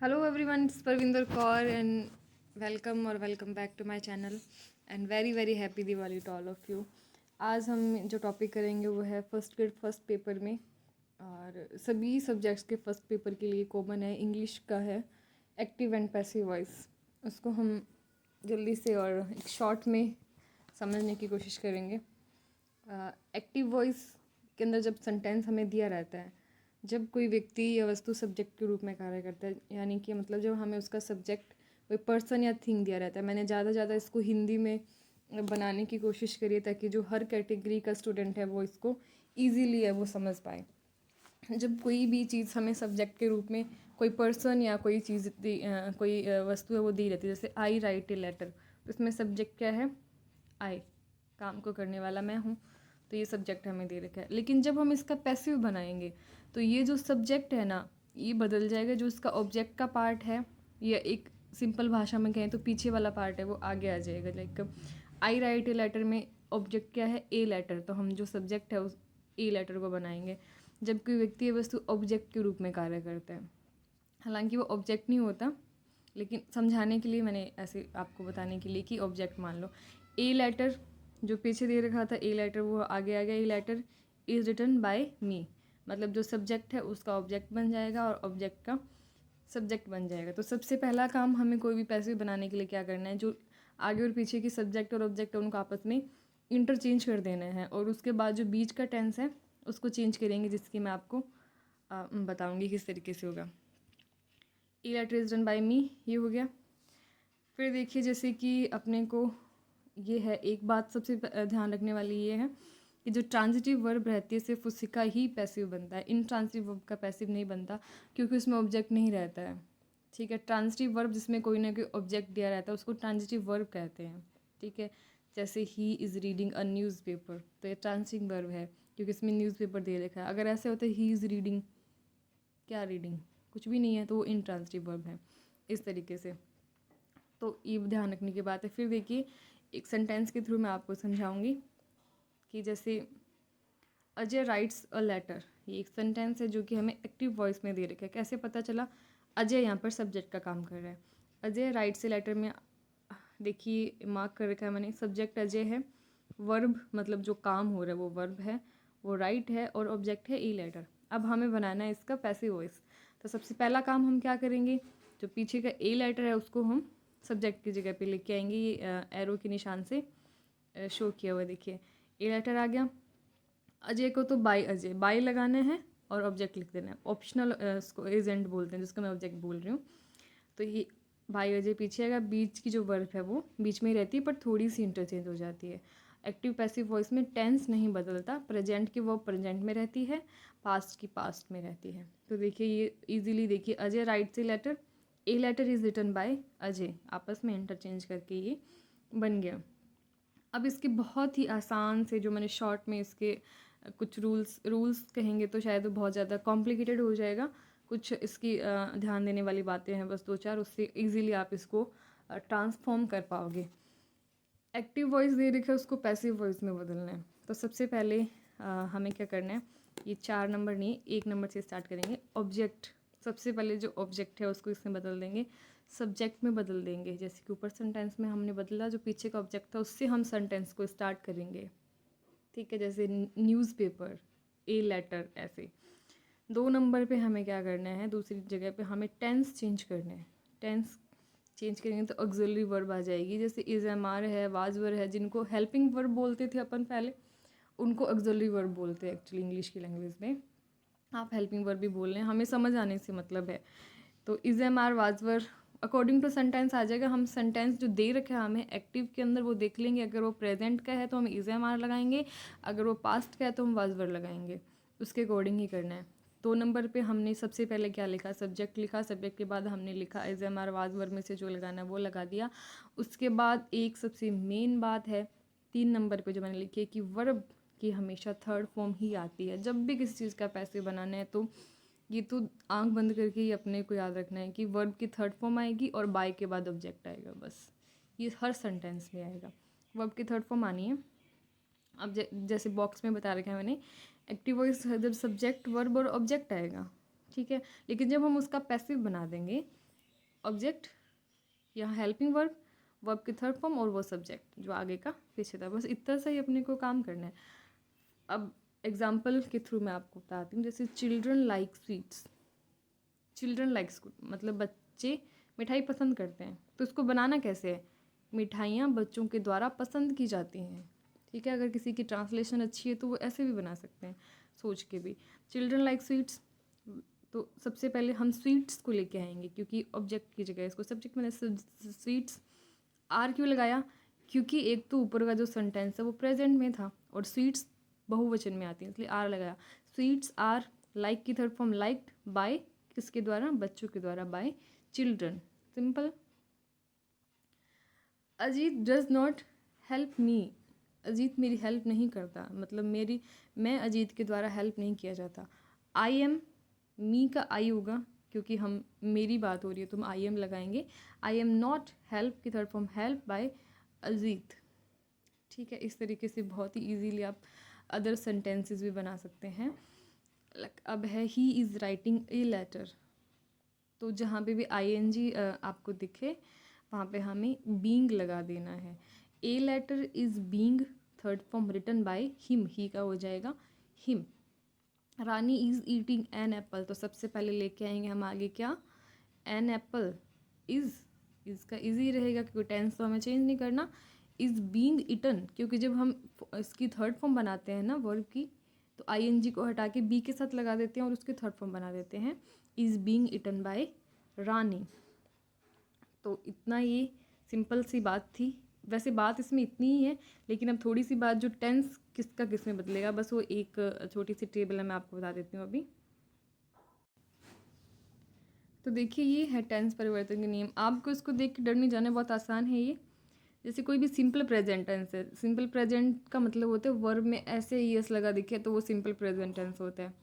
Hello everyone, it's Parvinder Kaur and welcome back to my channel and very happy Diwali to all of you. आज हम जो topic करेंगे वो है first grade first paper में और सभी सब्जेक्ट्स के फर्स्ट पेपर के लिए कॉमन है। इंग्लिश का है एक्टिव एंड पैसिव वॉइस। उसको हम जल्दी से और एक शॉर्ट में समझने की कोशिश करेंगे। एक्टिव वॉइस के अंदर जब सेंटेंस हमें दिया रहता है, जब कोई व्यक्ति या वस्तु सब्जेक्ट के रूप में कार्य करता है, यानी कि मतलब जब हमें उसका सब्जेक्ट कोई पर्सन या थिंग दिया रहता है। मैंने ज़्यादा इसको हिंदी में बनाने की कोशिश करी है ताकि जो हर कैटेगरी का स्टूडेंट है वो इसको ईजीली है वो समझ पाए। जब कोई भी चीज़ हमें सब्जेक्ट के रूप में कोई पर्सन या कोई चीज़ कोई वस्तु है वो दी रहती है, जैसे आई राइट ए लेटर, तो इसमें सब्जेक्ट क्या है? आई, काम को करने वाला मैं हूँ, तो ये सब्जेक्ट हमें दे रखा है। लेकिन जब हम इसका पैसिव बनाएंगे तो ये जो सब्जेक्ट है ना, ये बदल जाएगा। जो इसका ऑब्जेक्ट का पार्ट है, या एक सिंपल भाषा में कहें तो पीछे वाला पार्ट है, वो आगे आ जाएगा। Like I write a letter में ऑब्जेक्ट क्या है? ए लेटर, तो हम जो सब्जेक्ट है उस ए लेटर को बनाएंगे। जब कोई व्यक्ति वस्तु ऑब्जेक्ट के रूप में कार्य करता है, हालांकि वो ऑब्जेक्ट नहीं होता, लेकिन समझाने के लिए मैंने ऐसे आपको बताने के लिए कि ऑब्जेक्ट मान लो। ए लेटर जो पीछे दे रखा था, ए लेटर वो आगे आ गया। A letter is written by me, मतलब जो सब्जेक्ट है उसका ऑब्जेक्ट बन जाएगा और ऑब्जेक्ट का सब्जेक्ट बन जाएगा। तो सबसे पहला काम हमें कोई भी पैसिव बनाने के लिए क्या करना है, जो आगे और पीछे की सब्जेक्ट और ऑब्जेक्ट है उनको आपस में इंटरचेंज कर देना है, और उसके बाद जो बीच का टेंस है उसको चेंज करेंगे, जिसकी मैं आपको बताऊँगी किस तरीके से होगा। ई लेटर इज डन बाय मी, ये हो गया। फिर देखिए, जैसे कि अपने को ये है, एक बात सबसे ध्यान रखने वाली ये है कि जो ट्रांजिटिव वर्ब रहती है सिर्फ उसी का ही पैसिव बनता है। इन ट्रांजिटिव वर्ब का पैसिव नहीं बनता, क्योंकि उसमें ऑब्जेक्ट नहीं रहता है। ठीक है, ट्रांजिटिव वर्ब जिसमें कोई ना कोई ऑब्जेक्ट दिया रहता है उसको ट्रांजिटिव वर्ब कहते हैं। ठीक है, जैसे he is reading a news paper, तो ये ट्रांजिटिव वर्ब है क्योंकि इसमें न्यूज़ पेपर दे रखा है। अगर ऐसे होता है ही इज़ रीडिंग, क्या रीडिंग, कुछ भी नहीं है, तो वो इंट्रांजिटिव वर्ब है। इस तरीके से तो ये ध्यान रखने की बात है। फिर देखिए, एक सेंटेंस के थ्रू मैं आपको समझाऊंगी कि जैसे अजय राइट्स अ लेटर, ये एक सेंटेंस है जो कि हमें एक्टिव वॉइस में दे रखा है। कैसे पता चला? अजय यहाँ पर सब्जेक्ट का काम कर रहा है। अजय राइट्स ए लेटर में देखिए मार्क कर रखा है मैंने, सब्जेक्ट अजय है, वर्ब मतलब जो काम हो रहा है वो वर्ब है, वो राइट है, और ऑब्जेक्ट है ई लेटर। अब हमें बनाना है इसका पैसिव वॉइस। तो सबसे पहला काम हम क्या करेंगे, जो पीछे का ए लेटर है उसको हम सब्जेक्ट की जगह पे लेके आएंगे। ये एरो के निशान से शो किया हुआ, देखिए ए लेटर आ गया। अजय को तो बाय अजय, बाय लगाना है और ऑब्जेक्ट लिख देना है। ऑप्शनल इसको एजेंट बोलते हैं, जिसको मैं ऑब्जेक्ट बोल रही हूँ। तो ये बाय अजय पीछे आएगा। बीच की जो वर्ब है वो बीच में ही रहती है, पर थोड़ी सी इंटरचेंज हो जाती है। एक्टिव पैसिव वॉइस में टेंस नहीं बदलता, प्रेजेंट की वर्ब प्रेजेंट में रहती है, पास्ट की पास्ट में रहती है। तो देखिए ये इजीली देखिए, Ajay writes a letter, a letter is written by Ajay, आपस में इंटरचेंज करके ये बन गया। अब इसके बहुत ही आसान से, जो मैंने शॉर्ट में इसके कुछ रूल्स कहेंगे तो शायद वो बहुत ज़्यादा कॉम्प्लिकेटेड हो जाएगा। कुछ इसकी ध्यान देने वाली बातें हैं बस दो चार, उससे इजीली आप इसको ट्रांसफॉर्म कर पाओगे। एक्टिव वॉइस दे रखा है, उसको पैसिव वॉइस में बदलना है। तो सबसे पहले हमें क्या करना है, ये 4 नंबर नहीं 1 नंबर से स्टार्ट करेंगे। ऑब्जेक्ट, सबसे पहले जो ऑब्जेक्ट है उसको इसमें बदल देंगे, सब्जेक्ट में बदल देंगे। जैसे कि ऊपर सेंटेंस में हमने बदला, जो पीछे का ऑब्जेक्ट था उससे हम सेंटेंस को स्टार्ट करेंगे। ठीक है, जैसे न्यूज़पेपर, ए लेटर, ऐसे। 2 नंबर पे हमें क्या करना है, दूसरी जगह पे हमें टेंस चेंज करना है। टेंस चेंज करेंगे तो ऑक्सिलरी वर्ब आ जाएगी, जैसे इज़ एम आर है, वाज वर है, जिनको हेल्पिंग वर्ब बोलते थे अपन पहले, उनको ऑक्सिलरी वर्ब बोलते हैं एक्चुअली इंग्लिश की लैंग्वेज में। आप हेल्पिंग वर्ब भी बोल रहे हैं, हमें समझ आने से मतलब है। तो is am are was were according to sentence आ जाएगा। हम सेंटेंस जो दे रखे हैं हमें एक्टिव के अंदर वो देख लेंगे। अगर वो प्रेजेंट का है तो हम इज़ एम आर लगाएंगे, अगर वो पास्ट का है तो हम वाज वर लगाएंगे। उसके अकॉर्डिंग ही करना है। 2 नंबर पे हमने सबसे पहले क्या लिखा, सब्जेक्ट लिखा। सब्जेक्ट के बाद हमने लिखा is am are was were में से जो लगाना है वो लगा दिया। उसके बाद एक सबसे मेन बात है 3 नंबर पे जो मैंने लिखी है कि वर्ब की हमेशा थर्ड फॉर्म ही आती है। जब भी किसी चीज़ का पैसिव बनाना है तो ये तो आंख बंद करके ही अपने को याद रखना है कि वर्ब की थर्ड फॉर्म आएगी और बाय के बाद ऑब्जेक्ट आएगा, बस। ये हर सेंटेंस में आएगा, वर्ब की थर्ड फॉर्म आनी है। अब जैसे बॉक्स में बता रखा है मैंने, एक्टिव वॉइस जब सब्जेक्ट वर्ब और ऑब्जेक्ट आएगा, ठीक है। लेकिन जब हम उसका पैसिव बना देंगे ऑब्जेक्ट, यहाँ हेल्पिंग वर्ब, वर्ब की थर्ड फॉर्म और वो सब्जेक्ट जो आगे का पीछे था, बस इतना सा ही अपने को काम करना है। अब एग्जाम्पल के थ्रू मैं आपको बताती हूँ, जैसे children like sweets, children likes मतलब बच्चे मिठाई पसंद करते हैं, तो इसको बनाना कैसे है, मिठाइयाँ बच्चों के द्वारा पसंद की जाती हैं, ठीक है। अगर किसी की ट्रांसलेशन अच्छी है तो वो ऐसे भी बना सकते हैं सोच के भी, चिल्ड्रन लाइक स्वीट्स। तो सबसे पहले हम स्वीट्स को लेके आएंगे, क्योंकि ऑब्जेक्ट की जगह इसको सब्जेक्ट मैंने स्वीट्स। आर क्यों लगाया, क्योंकि एक तो ऊपर का जो सेंटेंस है वो प्रेजेंट में था और स्वीट्स बहुवचन में आती है, इसलिए आर लगाया। स्वीट्स आर लाइक की थर्ड फॉर्म लाइक्ड बाय, किसके द्वारा, बच्चों के द्वारा, bye children, simple. Ajit does not help me, Ajit मेरी हेल्प नहीं करता, मतलब मैं अजीत के द्वारा हेल्प नहीं किया जाता। आई एम, मी का आई होगा क्योंकि हम मेरी बात हो रही है तो हम आई एम लगाएंगे। आई एम नॉट हेल्प की third form help by Ajit, ठीक है। इस तरीके से बहुत ही इजीली आप अदर सेंटेंसेस भी बना सकते हैं। अब है he is writing a letter, तो जहाँ पे भी आई एन जी आपको दिखे वहाँ पे हमें बीइंग लगा देना है। A letter is being third form written by him, he का हो जाएगा him. Rani is eating an apple, तो सबसे पहले लेके आएंगे हम आगे क्या, एन एप्पल, इज़ का इज़ ही रहेगा क्योंकि टेंस तो हमें चेंज नहीं करना। इज़ बीइंग इटन, क्योंकि जब हम इसकी थर्ड फॉर्म बनाते हैं ना वर्ब की, तो आई एन जी को हटा के बी के साथ लगा देते हैं और उसकी थर्ड फॉर्म बना देते हैं, इज़ बीइंग इटन बाय रानी। तो इतना ये सिंपल सी बात थी, वैसे बात इसमें इतनी ही है, लेकिन अब थोड़ी सी बात जो टेंस किसका किस में बदलेगा, बस वो एक छोटी सी टेबल है, मैं आपको बता देती हूँ अभी। तो देखिए ये है टेंस परिवर्तन के नियम, आपको इसको देख के डर नहीं जाना, बहुत आसान है ये। जैसे कोई भी सिंपल प्रेजेंट टेंस है, सिंपल प्रेजेंट का मतलब होता है वर्ब में ऐसे यस लगा दिखे तो वो सिंपल प्रेजेंट टेंस होता है।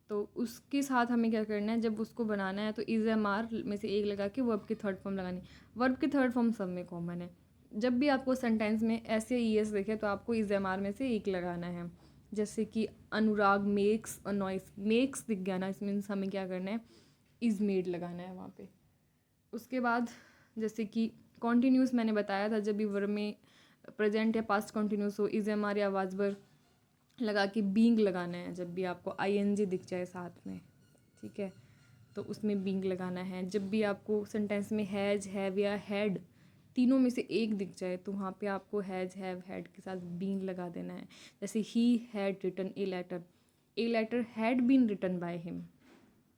तो उसके साथ हमें क्या करना है, जब उसको बनाना है तो इज़ एम आर में से एक लगा के वर्ब की थर्ड फॉर्म लगानी। वर्ब की थर्ड फॉर्म सब में कॉमन है, जब भी आपको सेंटेंस में ऐसे ई एस दिखे तो आपको इज़ एम आर में से एक लगाना है। जैसे कि अनुराग मेक्स अ नॉइस, मेक्स दिख गया ना, इस मीन्स हमें क्या करना है, इज़ मेड लगाना है वहाँ पे। उसके बाद जैसे कि कॉन्टीन्यूस मैंने बताया था, जब भी वर्ब में प्रेजेंट या पास्ट कॉन्टीन्यूस हो, इज़ एम आर या वाज वर लगा के बीइंग लगाना है, जब भी आपको आई एन जी दिख जाए साथ में, ठीक है, तो उसमें बीइंग लगाना है। जब भी आपको सेंटेंस में हैज़, हैव या हैड तीनों में से एक दिख जाए तो वहाँ पे आपको हैज़, हैव, हैड के साथ बीइंग लगा देना है। जैसे he had written a letter had been written by him,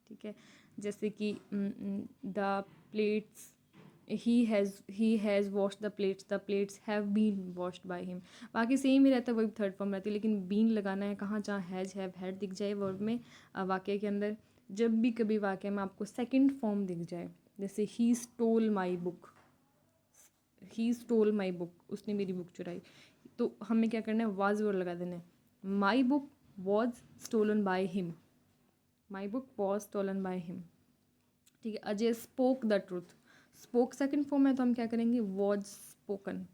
ठीक है। जैसे कि the plates, he has washed the plates have been washed by him, बाकी सेम ही रहता है, वही थर्ड फॉर्म रहती है, लेकिन बीन लगाना है कहाँ, जहाँ हैज़, हैव, हैड दिख जाए वर्ब में, वाक्य के अंदर। जब भी कभी वाक्य में आपको सेकंड फॉर्म दिख जाए, जैसे ही स्टोल माई बुक, उसने मेरी बुक चुराई, तो हमें क्या करना है, वाज वर्ड लगा देना है। My book was stolen by him, my book was stolen by him, ठीक है। Ajay spoke the truth, spoke second form है तो हम क्या करेंगे, वॉज स्पोकन,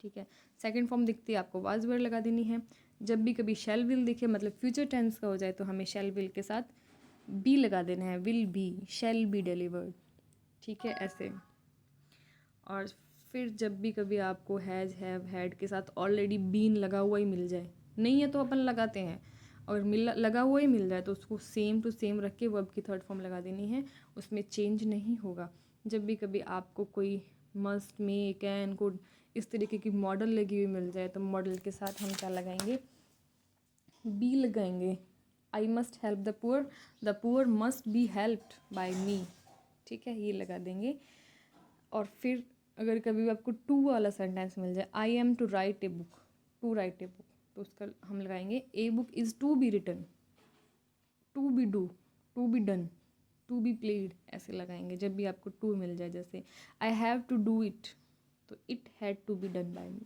ठीक है। सेकंड फॉर्म दिखती है आपको वाज वर्ड लगा देनी है। जब भी कभी शेल विल दिखे, मतलब फ्यूचर टेंस का हो जाए, तो हमें शेल विल के साथ बी लगा देना है, will be, shall be delivered, ठीक है, ऐसे। और फिर जब भी कभी आपको हैज़, हैव, हैड के साथ ऑलरेडी बीन लगा हुआ ही मिल जाए, नहीं है तो अपन लगाते हैं, और लगा हुआ ही मिल जाए तो उसको सेम टू सेम रख के वर्ब की थर्ड फॉर्म लगा देनी है, उसमें चेंज नहीं होगा। जब भी कभी आपको कोई मस्ट, मे, कैन, कुड इस तरीके की मॉडल लगी हुई मिल जाए तो मॉडल के साथ हम क्या लगाएंगे, बी लगाएंगे। I must help the poor must be helped by me, ठीक है, ये लगा देंगे। और फिर अगर कभी आपको टू वाला सेंटेंस मिल जाए, I am to write a book, to write a book, तो उसका हम लगाएंगे a book is to be written, to be do, to be done, to be played, ऐसे लगाएंगे जब भी आपको टू मिल जाए। जैसे I have to do it, तो it had to be done by me,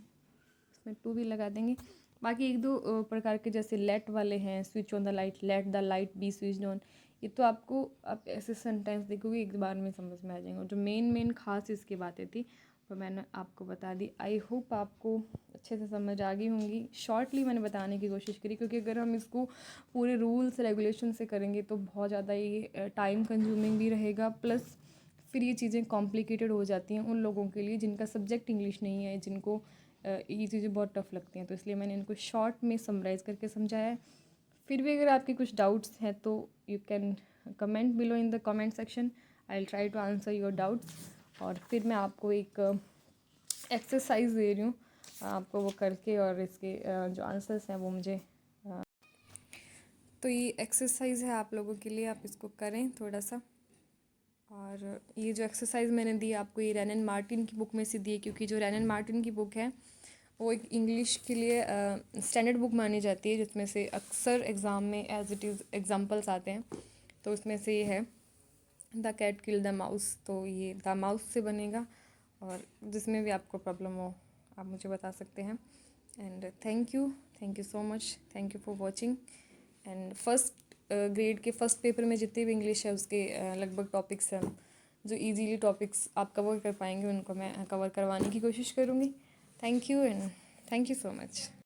इसमें टू भी लगा देंगे। बाकी एक दो प्रकार के जैसे लेट वाले हैं, switch on the light, let the light B switched on, ये तो आपको आप ऐसे सेंटेंस देखोगे एक बार में समझ में आ जाएंगे। और जो मेन खास इसकी बातें थी वो मैंने आपको बता दी। आई होप आपको अच्छे से समझ आ गई होंगी। शॉर्टली मैंने बताने की कोशिश करी, क्योंकि अगर हम इसको पूरे रूल्स रेगुलेशन से करेंगे तो बहुत ज़्यादा ये टाइम कंज्यूमिंग भी रहेगा, प्लस फिर ये चीज़ें कॉम्प्लिकेटेड हो जाती हैं उन लोगों के लिए जिनका सब्जेक्ट इंग्लिश नहीं है, जिनको ये चीज़ें बहुत टफ लगती हैं। तो इसलिए मैंने इनको शॉर्ट में समराइज़ करके समझाया है। फिर भी अगर आपके कुछ डाउट्स हैं तो you can comment below in the comment section, I will try to answer your doubts. और फिर मैं आपको एक एक्सरसाइज दे रही हूँ, आपको वो करके और इसके जो आंसर्स हैं वो मुझे तो ये एक्सरसाइज है आप लोगों के लिए, आप इसको करें थोड़ा सा। और ये जो एक्सरसाइज मैंने दी आपको, ये रैनन मार्टिन की बुक में से दी है, क्योंकि जो रैनन मार्टिन की बुक है वो एक इंग्लिश के लिए स्टैंडर्ड बुक मानी जाती है, जिसमें से अक्सर एग्ज़ाम में एज इट इज़ एग्जांपल्स आते हैं। तो उसमें से ये है the cat kill the mouse, तो ये द माउस से बनेगा। और जिसमें भी आपको प्रॉब्लम हो आप मुझे बता सकते हैं। And thank you so much, thank you for watching. And first grade के फर्स्ट पेपर में जितने भी इंग्लिश है उसके लगभग टॉपिक्स हैं, जो इजीली टॉपिक्स आप कवर कर पाएंगे उनको मैं कवर करवाने की कोशिश करूँगी। Thank you and thank you so much.